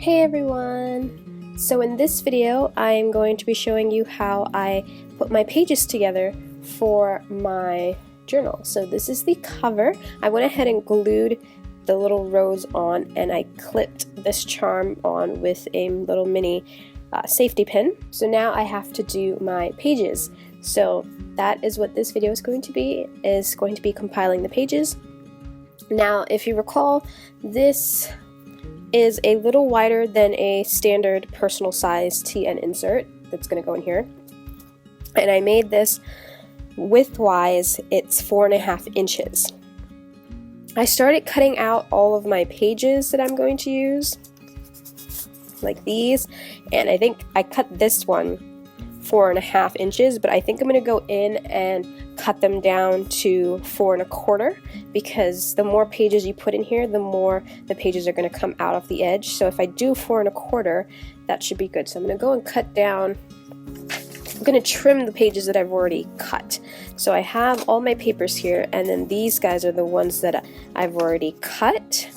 Hey everyone! So in this video I'm going to be showing you how I put my pages together for my journal. So this is the cover. I went ahead and glued the little rose on and I clipped this charm on with a little mini safety pin. So now I have to do my pages. So that is what this video is going to be compiling the pages. Now if you recall, this is a little wider than a standard personal size TN insert that's going to go in here. And I made this width-wise, it's 4.5 inches. I started cutting out all of my pages that I'm going to use, like these, and I think I cut this one 4.5 inches, but I think I'm going to go in and cut them down to 4.25, because the more pages you put in here, the more the pages are going to come out of the edge. So if I do 4.25, that should be good. So I'm going to go and cut down. I'm going to trim the pages that I've already cut. So I have all my papers here, and then these guys are the ones that I've already cut.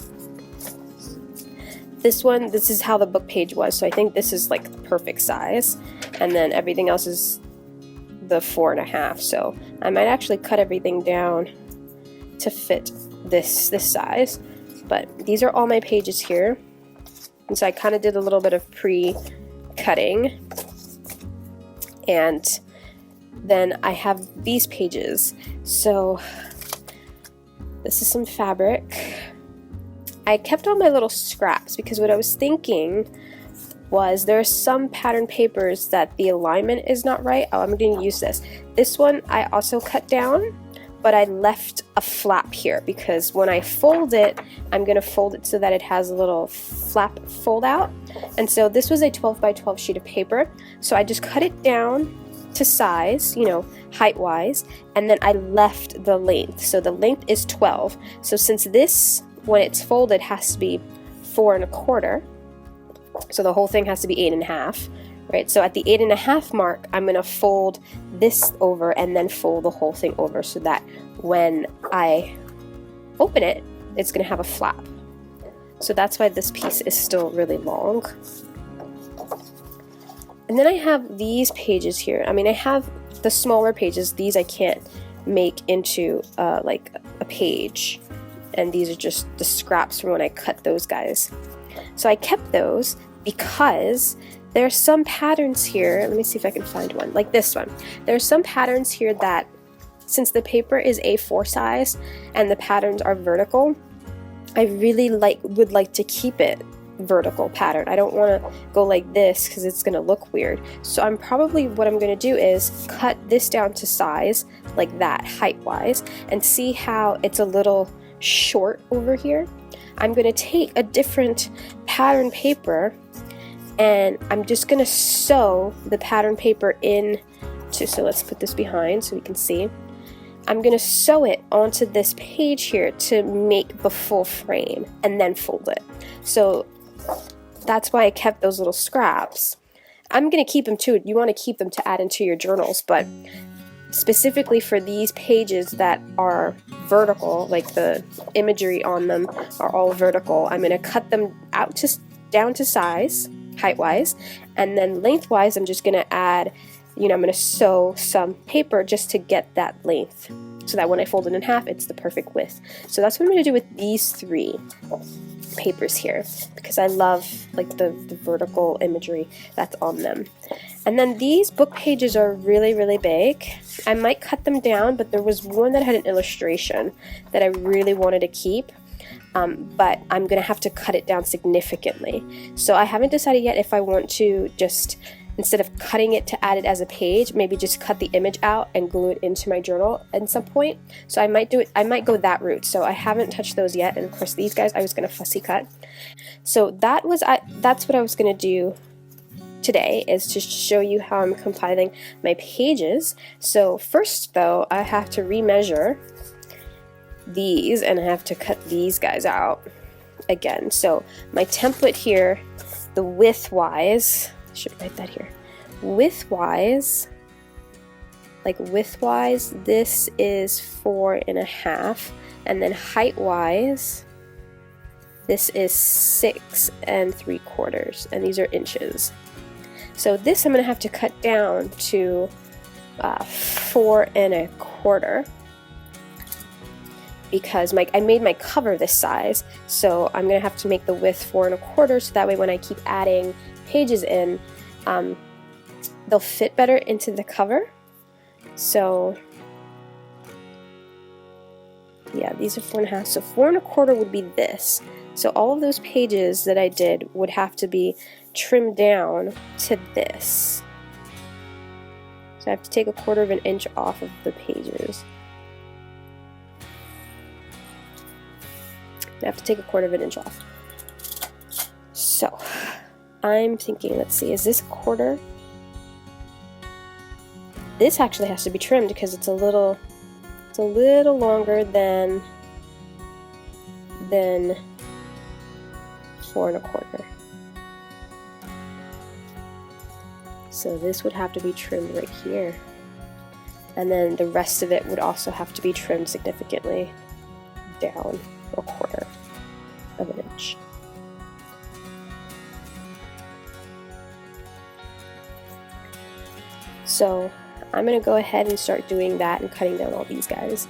This is how the book page was, so I think this is like the perfect size, and then everything else is the 4.5. So I might actually cut everything down to fit this size, but these are all my pages here, and so I kind of did a little bit of pre-cutting, and then I have these pages. So this is some fabric. I kept all my little scraps because what I was thinking was there are some pattern papers that the alignment is not right. Oh, I'm going to use this. This one I also cut down, but I left a flap here because when I fold it, I'm going to fold it so that it has a little flap fold out. And so this was a 12 by 12 sheet of paper. So I just cut it down to size, height wise, and then I left the length. So the length is 12. So since this, when it's folded, has to be 4.25, so the whole thing has to be 8.5, right? So at the 8.5 mark, I'm gonna fold this over and then fold the whole thing over so that when I open it, it's gonna have a flap. So that's why this piece is still really long. And then I have these pages here. I mean, I have the smaller pages. These I can't make into like a page. And these are just the scraps from when I cut those guys. So I kept those because there's some patterns here. Let me see if I can find one, like this one. There's some patterns here that, since the paper is A4 size and the patterns are vertical, I really would like to keep it vertical pattern. I don't want to go like this because it's going to look weird. So what I'm going to do is cut this down to size like that, height wise, and see how it's a little short over here. I'm going to take a different pattern paper and I'm just going to sew the pattern paper so let's put this behind so we can see. I'm going to sew it onto this page here to make the full frame and then fold it. So that's why I kept those little scraps. I'm going to keep them too. You want to keep them to add into your journals, but specifically for these pages that are vertical, like the imagery on them are all vertical, I'm going to cut them out down to size, height-wise, and then length-wise I'm just going to add, I'm going to sew some paper just to get that length, so that when I fold it in half, it's the perfect width. So that's what I'm going to do with these three papers here, because I love like the vertical imagery that's on them. And then these book pages are really, really big. I might cut them down, but there was one that had an illustration that I really wanted to keep, but I'm gonna have to cut it down significantly. So I haven't decided yet if I want to just, instead of cutting it to add it as a page, maybe just cut the image out and glue it into my journal at some point. So I might go that route. So I haven't touched those yet, and of course these guys I was gonna fussy cut. So that's what I was gonna do today, is to show you how I'm compiling my pages. So first though, I have to remeasure these and I have to cut these guys out again. So my template here, the width-wise, I should write that here. Width-wise, this is 4.5, and then height-wise, This is 6 3/4, and these are inches. So this I'm going to have to cut down to 4 1/4 because I made my cover this size, so I'm going to have to make the width 4 1/4 so that way when I keep adding pages in, they'll fit better into the cover. So yeah, these are 4 1/2, so 4 1/4 would be this. So all of those pages that I did would have to be trimmed down to this. So I have to take 1/4 of an inch off of the pages. I have to take 1/4 of an inch off. So I'm thinking, let's see, is this 1/4? This actually has to be trimmed because it's a little longer than 4 1/4. So this would have to be trimmed right here. And then the rest of it would also have to be trimmed significantly down 1/4 of an inch. So I'm going to go ahead and start doing that and cutting down all these guys.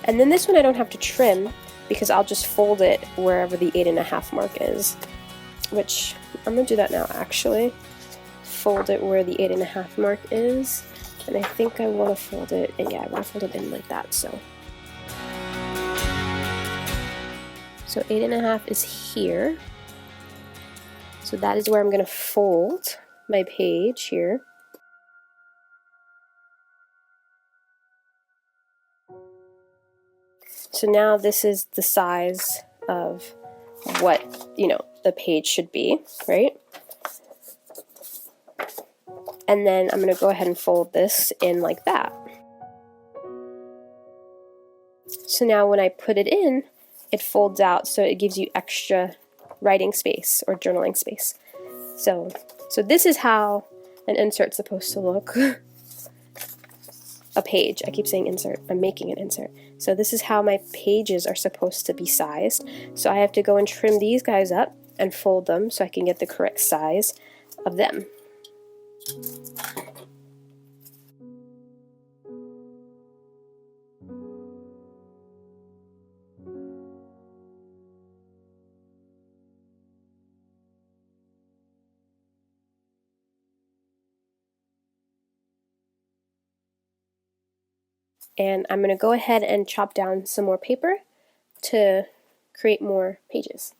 And then this one I don't have to trim because I'll just fold it wherever the 8 1/2 mark is, which I'm going to do that now actually. Fold it where the 8 1/2 mark is, and I think I want to fold it, and yeah, I want to fold it in like that, so 8 1/2 is here. So that is where I'm going to fold my page here. So now this is the size of what, the page should be, right? And then I'm going to go ahead and fold this in like that. So now when I put it in, it folds out, so it gives you extra writing space or journaling space. So this is how an insert's supposed to look. A page. I keep saying insert. I'm making an insert. So this is how my pages are supposed to be sized. So I have to go and trim these guys up and fold them so I can get the correct size of them. And I'm going to go ahead and chop down some more paper to create more pages.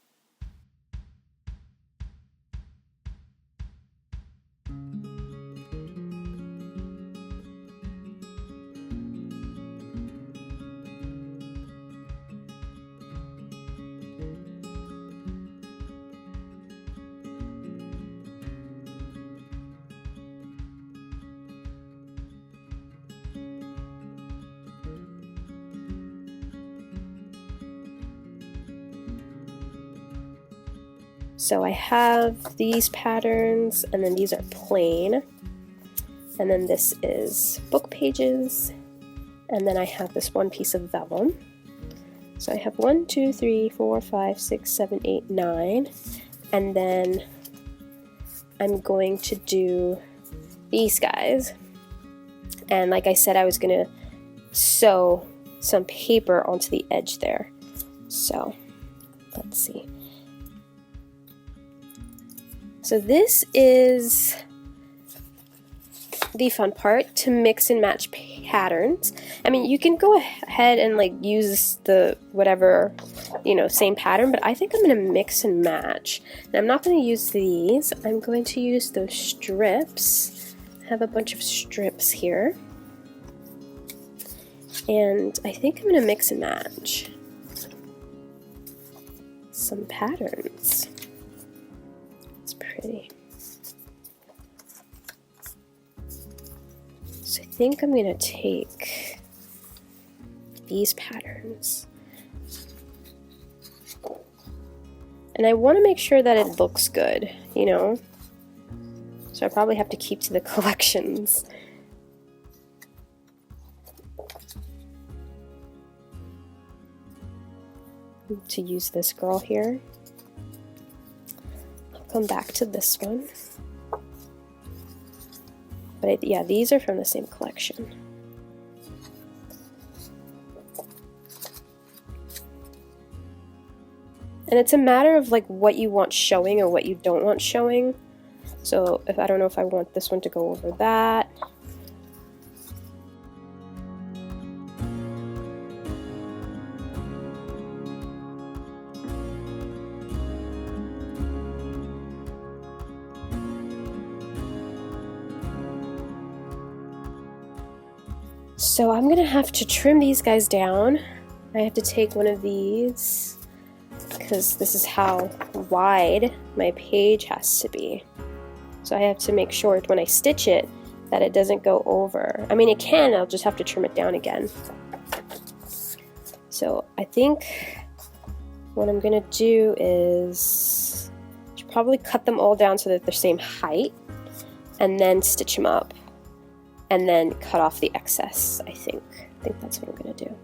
So I have these patterns, and then these are plain, and then this is book pages, and then I have this one piece of vellum. So I have 1, 2, 3, 4, 5, 6, 7, 8, 9, and then I'm going to do these guys. And like I said, I was going to sew some paper onto the edge there. So let's see. So this is the fun part, to mix and match patterns. I mean, you can go ahead and like use the whatever, same pattern, but I think I'm going to mix and match. And I'm not going to use these. I'm going to use those strips. I have a bunch of strips here. And I think I'm going to mix and match some patterns. Pretty. So I think I'm going to take these patterns And I want to make sure that it looks good, you know? So I probably have to keep to the collections. To use this girl here. I'll come back to this one. But yeah, these are from the same collection. And it's a matter of like what you want showing or what you don't want showing. So if I don't know if I want this one to go over that. So I'm gonna have to trim these guys down. I have to take one of these because this is how wide my page has to be. So I have to make sure when I stitch it that it doesn't go over. I mean, it can, I'll just have to trim it down again. So I think what I'm gonna do is probably cut them all down so that they're the same height and then stitch them up and then cut off the excess, I think. I think that's what I'm gonna do.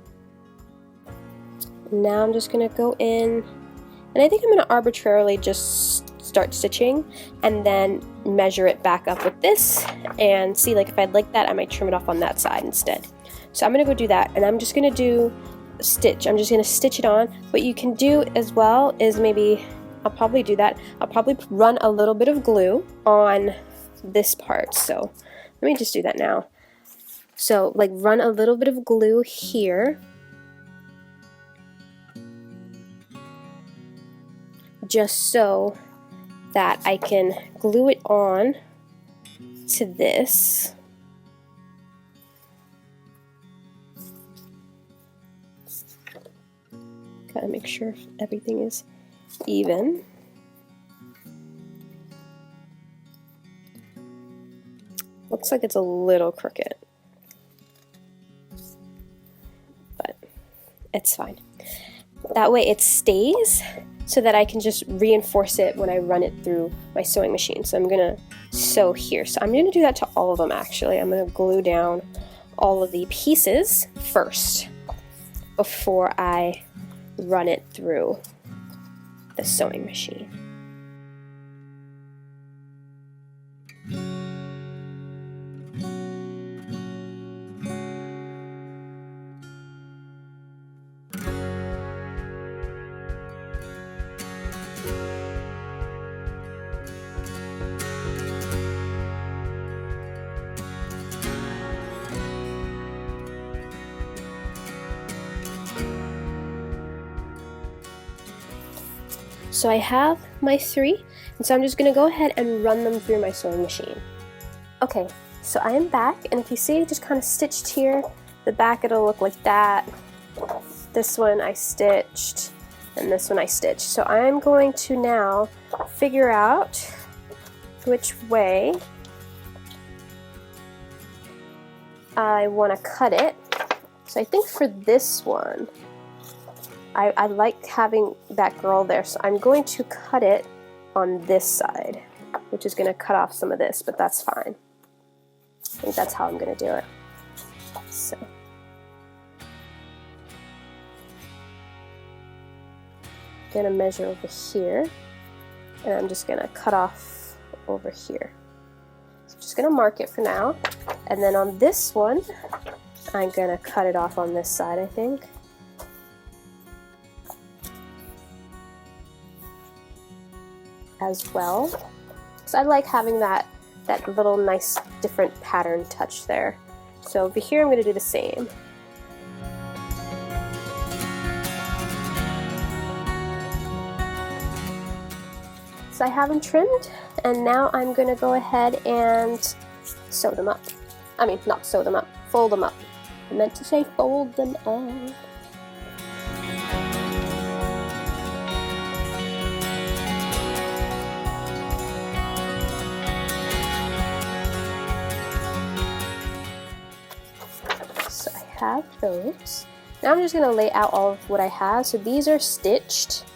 Now I'm just gonna go in, and I think I'm gonna arbitrarily just start stitching and then measure it back up with this and see, like, if I'd like that, I might trim it off on that side instead. So I'm gonna go do that, and I'm just gonna do stitch. I'm just gonna stitch it on. What you can do as well is maybe, I'll probably do that, I'll probably run a little bit of glue on this part. So let me just do that now. So like run a little bit of glue here. Just so that I can glue it on to this. Gotta make sure everything is even. Looks like it's a little crooked, but it's fine. That way it stays so that I can just reinforce it when I run it through my sewing machine. So I'm gonna sew here. So I'm gonna do that to all of them actually. I'm gonna glue down all of the pieces first before I run it through the sewing machine. So I have my 3, and so I'm just going to go ahead and run them through my sewing machine. Okay, so I am back, and if you see I just kind of stitched here, the back it'll look like that. This one I stitched, and this one I stitched. So I'm going to now figure out which way I want to cut it. So I think for this one, I like having that girl there, so I'm going to cut it on this side, which is going to cut off some of this, but that's fine. I think that's how I'm going to do it. So. I'm going to measure over here, and I'm just going to cut off over here. So I'm just going to mark it for now, and then on this one, I'm going to cut it off on this side, I think. As well. So I like having that little nice different pattern touch there. So over here I'm going to do the same. So I have them trimmed, and now I'm going to go ahead and sew them up. I mean, not sew them up, fold them up. I meant to say fold them up. Have those. Now I'm just going to lay out all of what I have. So these are stitched,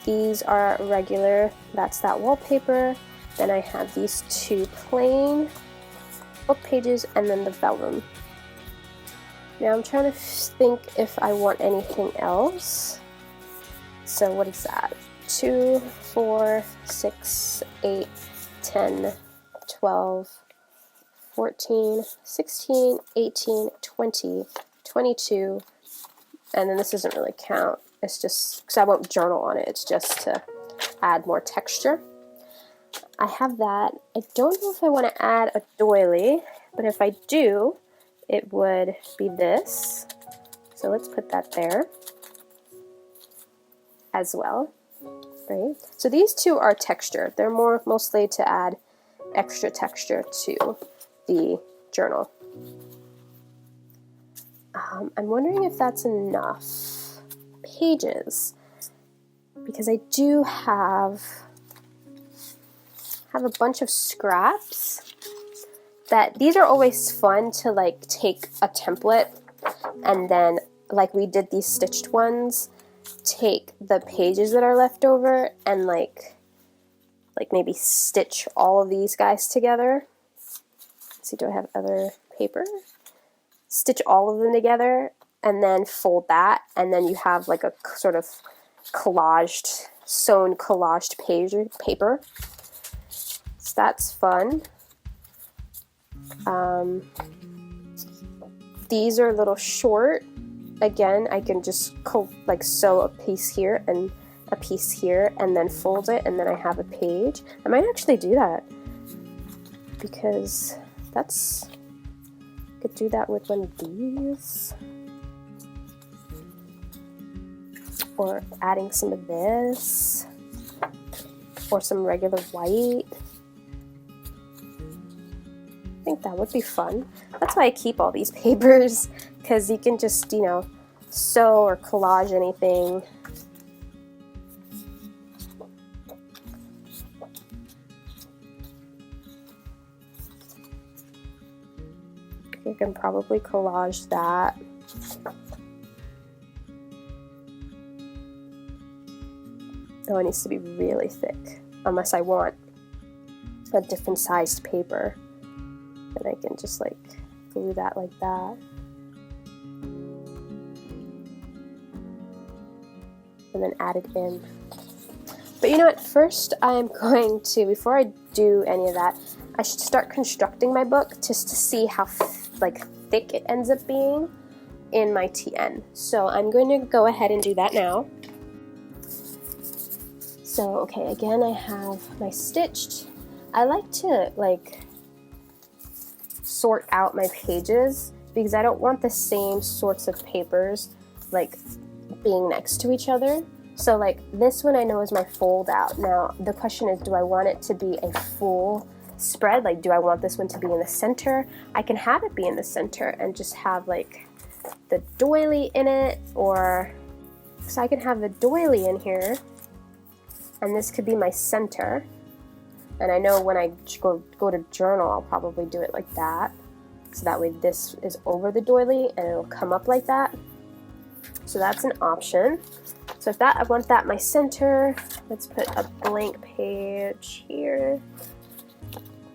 These are regular, that's that wallpaper. Then I have these two plain book pages and then the vellum. Now I'm trying to think if I want anything else. So what is that? 2, 4, 6, 8, 10, 12, 14, 16, 18, 20, 22, and then this doesn't really count. It's just because I won't journal on it. It's just to add more texture. I have that. I don't know if I want to add a doily, but if I do, it would be this. So let's put that there as well. Right. So these two are texture. They're mostly to add extra texture to the journal. I'm wondering if that's enough pages, because I do have a bunch of scraps that these are always fun to like take a template and then, like we did these stitched ones, take the pages that are left over and like maybe stitch all of these guys together. Let's see, do I have other paper? Stitch all of them together and then fold that, and then you have like a sort of sewn collaged paper. So that's fun. These are a little short. Again, I can just sew a piece here and a piece here and then fold it, and then I have a page. I might actually do that because I could do that with one of these, or adding some of this, or some regular white. I think that would be fun. That's why I keep all these papers, because you can just, sew or collage anything. You can probably collage that. Oh, it needs to be really thick, unless I want a different sized paper. And I can just glue that like that. And then add it in. But you know what, first I'm going to, before I do any of that, I should start constructing my book just to see how thick it ends up being in my TN. So I'm going to go ahead and do that now. So okay, again I have my stitched. I like to sort out my pages because I don't want the same sorts of papers being next to each other. So this one I know is my fold out. Now the question is, do I want it to be a full spread? Do I want this one to be in the center? I can have it be in the center and just have the doily in it, or so I can have the doily in here and this could be my center. And I know when I go to journal, I'll probably do it like that. So that way this is over the doily and it'll come up like that. So that's an option. So if I want that my center, let's put a blank page here.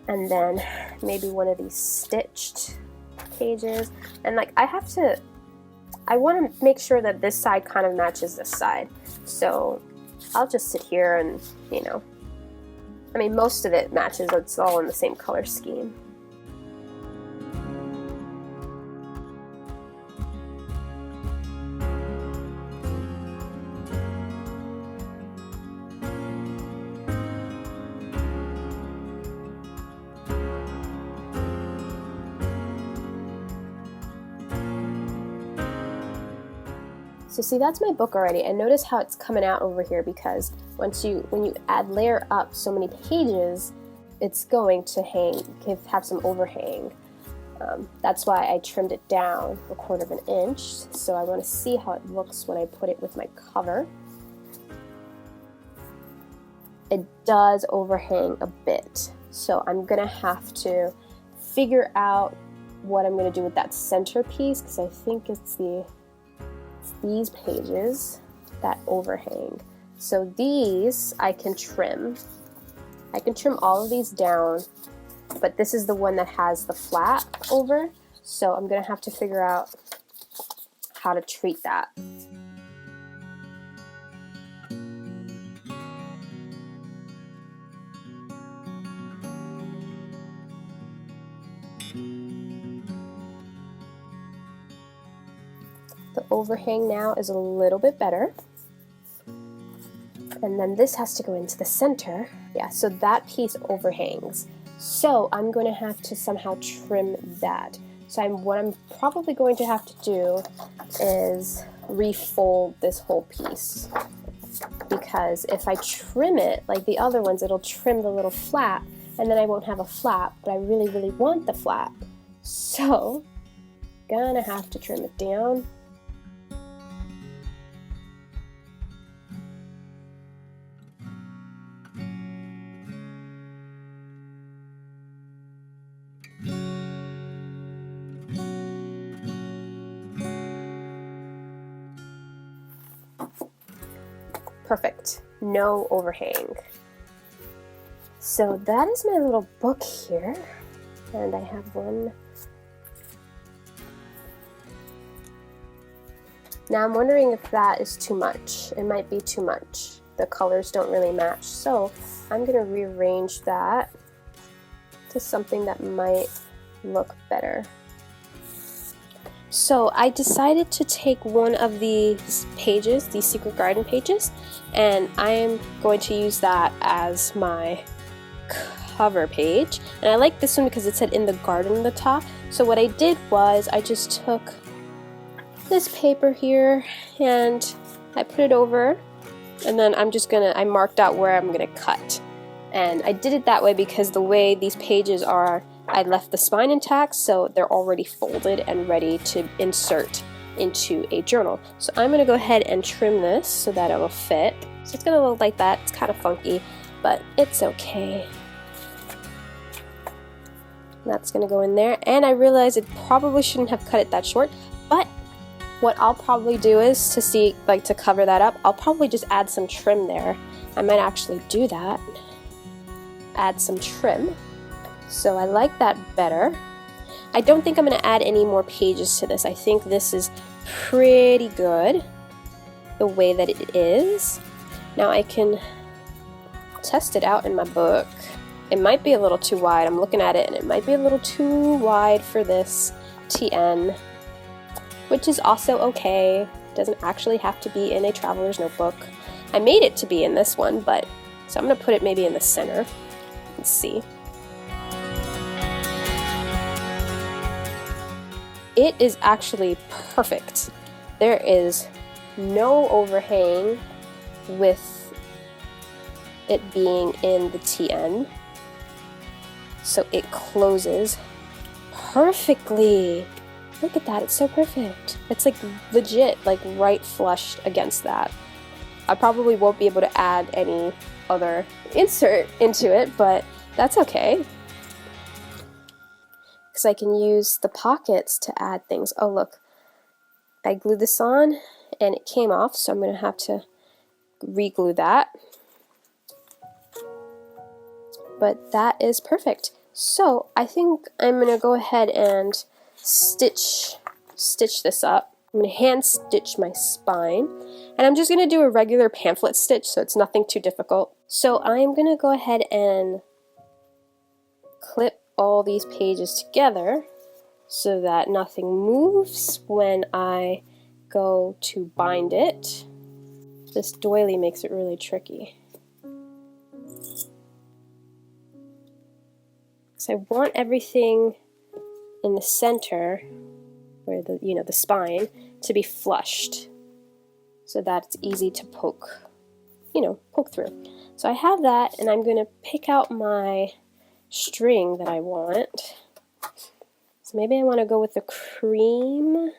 And then maybe one of these stitched pages. And I want to make sure that this side kind of matches this side. So I'll just sit here and, I mean, most of it matches. It's all in the same color scheme. So see, that's my book already, and notice how it's coming out over here, because when you layer up so many pages, it's going to have some overhang. That's why I trimmed it down 1/4 of an inch. So I want to see how it looks when I put it with my cover. It does overhang a bit, so I'm gonna have to figure out what I'm gonna do with that centerpiece, because I think it's these pages that overhang. So these I can trim. I can trim all of these down, but this is the one that has the flap over, so I'm gonna have to figure out how to treat that. The overhang now is a little bit better. And then this has to go into the center. Yeah, so that piece overhangs. So I'm going to have to somehow trim that. So what I'm probably going to have to do is refold this whole piece. Because if I trim it like the other ones, it'll trim the little flap, and then I won't have a flap, but I really, really want the flap. So, gonna have to trim it down. Perfect, no overhang. So that is my little book here, and I have one. Now I'm wondering if that is too much. It might be too much. The colors don't really match, so I'm gonna rearrange that to something that might look better. So I decided to take one of these pages, these Secret Garden pages, and I am going to use that as my cover page. And I like this one because it said in the garden on the top. So what I did was I just took this paper here and I put it over, and then I marked out where I'm gonna cut. And I did it that way because the way these pages are, I left the spine intact, so they're already folded and ready to insert into a journal. So I'm going to go ahead and trim this so that it'll fit. So it's going to look like that. It's kind of funky, but it's okay. That's going to go in there, and I realize it probably shouldn't have cut it that short, but what I'll probably do is to cover that up, I'll probably just add some trim there. I might actually do that. Add some trim. So I like that better. I don't think I'm going to add any more pages to this. I think this is pretty good the way that it is. Now I can test it out in my book. It might be a little too wide. I'm looking at it and it might be a little too wide for this TN, which is also okay. It doesn't actually have to be in a traveler's notebook. I made it to be in this one, so I'm going to put it maybe in the center. Let's see. It is actually perfect. There is no overhang with it being in the TN. So it closes perfectly. Look at that, it's so perfect. It's like legit, like right flushed against that. I probably won't be able to add any other insert into it, but that's okay. Because I can use the pockets to add things. Oh look, I glued this on and it came off, so I'm going to have to re-glue that. But that is perfect. So I think I'm going to go ahead and stitch this up. I'm going to hand stitch my spine, and I'm just going to do a regular pamphlet stitch, so it's nothing too difficult. So I'm going to go ahead and clip all these pages together so that nothing moves when I go to bind it. This doily makes it really tricky. So I want everything in the center, where the spine, to be flushed so that it's easy to poke through. So I have that, and I'm going to pick out my string that I want. So maybe I want to go with the cream.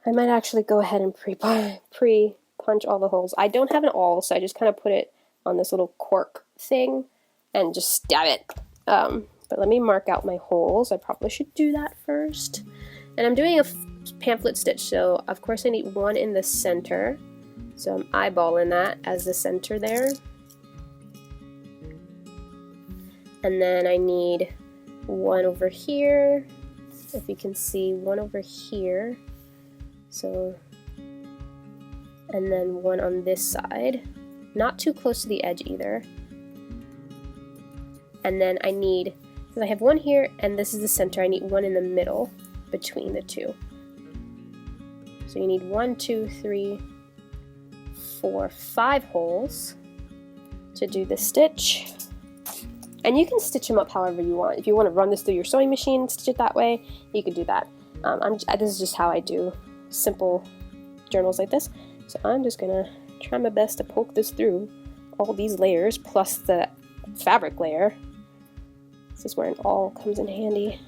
I might actually go ahead and pre-punch all the holes. I don't have an awl, so I just kind of put it on this little cork thing and just stab it. But let me mark out my holes. I probably should do that first. And I'm doing a pamphlet stitch, so of course I need one in the center. So I'm eyeballing that as the center there. And then I need one over here, if you can see, one over here. So, and then one on this side, not too close to the edge either. And then I need, so I have one here and this is the center, I need one in the middle between the two. So you need 1, 2, 3, 4, 5 holes to do the stitch. And you can stitch them up however you want. If you want to run this through your sewing machine and stitch it that way, you can do that. This is just how I do simple journals like this. So I'm just gonna try my best to poke this through all these layers plus the fabric layer. This is where it all comes in handy.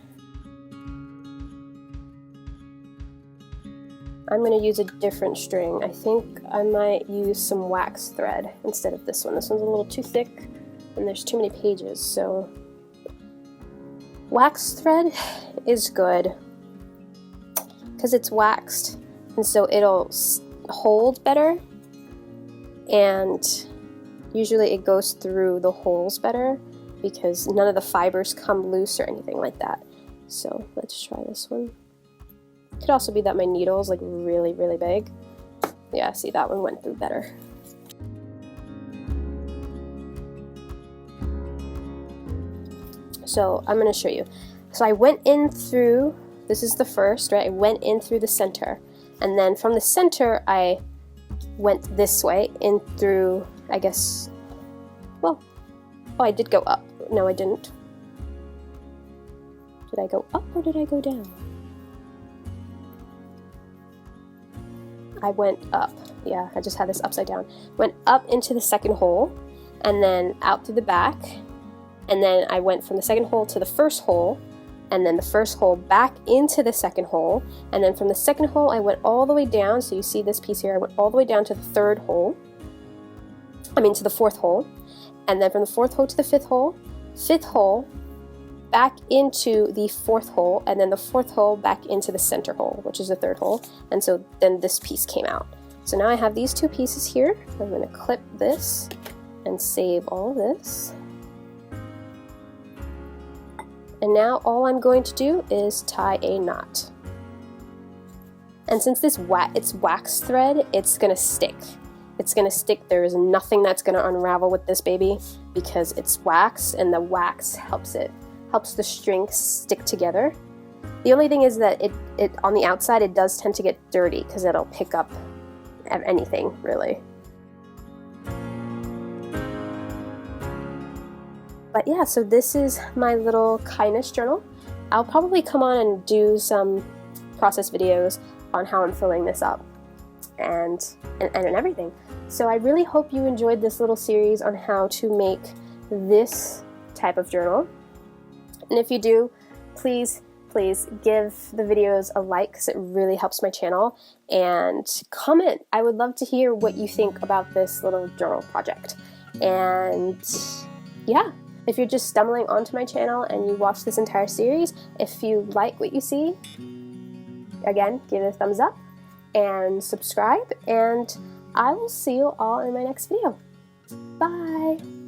I'm going to use a different string. I think I might use some wax thread instead of this one. This one's a little too thick and there's too many pages, so wax thread is good because it's waxed and so it'll hold better, and usually it goes through the holes better because none of the fibers come loose or anything like that. So let's try this one. Could also be that my needle is like really, really big. Yeah, see, that one went through better. So I'm going to show you. So I went in through, this is the first, right? I went in through the center. And then from the center, I went this way in through, I guess, well, oh, I did go up. No, I didn't. Did I go up or did I go down? I went up. Yeah, I just had this upside down. Went up into the second hole and then out through the back. And then I went from the second hole to the first hole, and then the first hole back into the second hole. And then from the second hole, I went all the way down. So you see this piece here, I went all the way down to the third hole. I mean, to the fourth hole. And then from the fourth hole to the fifth hole back into the fourth hole, and then the fourth hole back into the center hole, which is the third hole. And so then this piece came out. So now I have these two pieces here. I'm going to clip this and save all this. And now all I'm going to do is tie a knot. And since this it's wax thread, it's going to stick. It's going to stick. There is nothing that's going to unravel with this baby because it's wax, and the wax helps the string stick together. The only thing is that it on the outside it does tend to get dirty because it'll pick up anything really. But yeah, so this is my little kindness journal. I'll probably come on and do some process videos on how I'm filling this up and everything. So I really hope you enjoyed this little series on how to make this type of journal. And if you do, please give the videos a like because it really helps my channel, and comment. I would love to hear what you think about this little journal project. And yeah, if you're just stumbling onto my channel and you watch this entire series, if you like what you see, again, give it a thumbs up and subscribe, and I will see you all in my next video. Bye!